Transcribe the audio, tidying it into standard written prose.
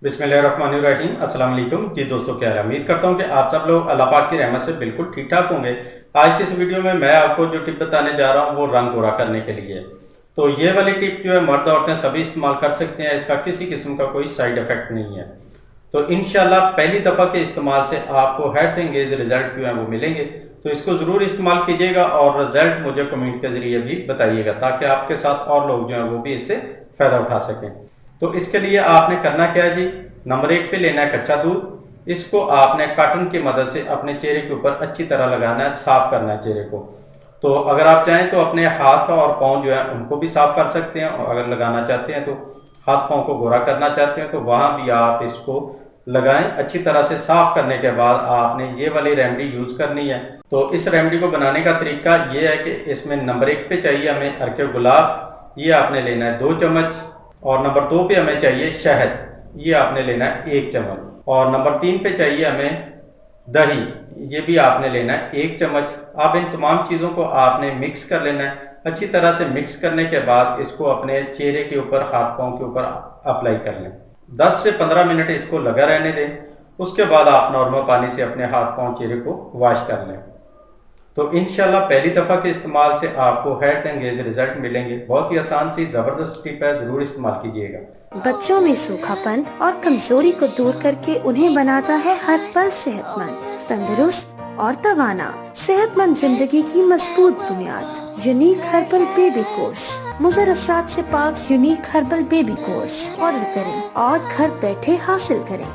बिस्मिल्लाहिर्रहमानिर्रहीम। अस्सलाम वालेकुम जी दोस्तों, क्या है, उम्मीद करता हूँ कि आप सब लोग अल्लाह पाक की रहमत से बिल्कुल ठीक ठाक होंगे। आज की इस वीडियो में मैं आपको जो टिप बताने जा रहा हूँ वो रंग गोरा करने के लिए। तो ये वाली टिप जो है मर्द औरतें सभी इस्तेमाल कर सकते हैं, इसका किसी किस्म का कोई साइड इफेक्ट नहीं है। तो इंशाल्लाह पहली दफ़ा के इस्तेमाल से आपको हैरत अंगेज रिजल्ट जो है वो मिलेंगे। तो इसको ज़रूर इस्तेमाल कीजिएगा और रिजल्ट मुझे कमेंट के ज़रिए भी बताइएगा, ताकि आपके साथ और लोग जो हैं वो भी इससे फ़ायदा उठा सकें। तो इसके लिए आपने करना क्या है जी, नंबर 1 पे लेना है कच्चा दूध। इसको आपने कॉटन की मदद से अपने चेहरे के ऊपर अच्छी तरह लगाना है, साफ करना है चेहरे को। तो अगर आप चाहें तो अपने हाथ और पाँव जो है उनको भी साफ कर सकते हैं, और अगर लगाना चाहते हैं तो हाथ पाँव को गोरा करना चाहते हैं तो वहाँ भी आप इसको लगाएं। अच्छी तरह से साफ करने के बाद आपने ये वाली रेमेडी यूज़ करनी है। तो इस रेमेडी को बनाने का तरीका ये है कि इसमें नंबर 1 पे चाहिए हमें अर्के गुलाब, ये आपने लेना है 2 चम्मच। और नंबर 2 पे हमें चाहिए शहद, ये आपने लेना है 1 चम्मच। और नंबर 3 पे चाहिए हमें दही, ये भी आपने लेना है 1 चम्मच। अब इन तमाम चीज़ों को आपने मिक्स कर लेना है। अच्छी तरह से मिक्स करने के बाद इसको अपने चेहरे के ऊपर, हाथ पाँव के ऊपर अप्लाई कर लें। 10 से 15 मिनट इसको लगा रहने दें। उसके बाद आप नॉर्मल पानी से अपने हाथ पाँव चेहरे को वॉश कर लें। तो इंशाल्लाह पहली दफ़ा के इस्तेमाल से आपको हैरत अंगेज रिजल्ट मिलेंगे। बहुत ही आसान सी ज़बरदस्त टिप है, ज़रूर इस्तेमाल कीजिएगा। बच्चों में सूखापन और कमजोरी को दूर करके उन्हें बनाता है हर पल सेहतमंद, तंदुरुस्त और तवाना। सेहतमंद जिंदगी की मजबूत बुनियाद, यूनिक हर्बल बेबी कोर्स। मुज़र असरात से पाक unique herbal baby course order करें और घर बैठे हासिल करें।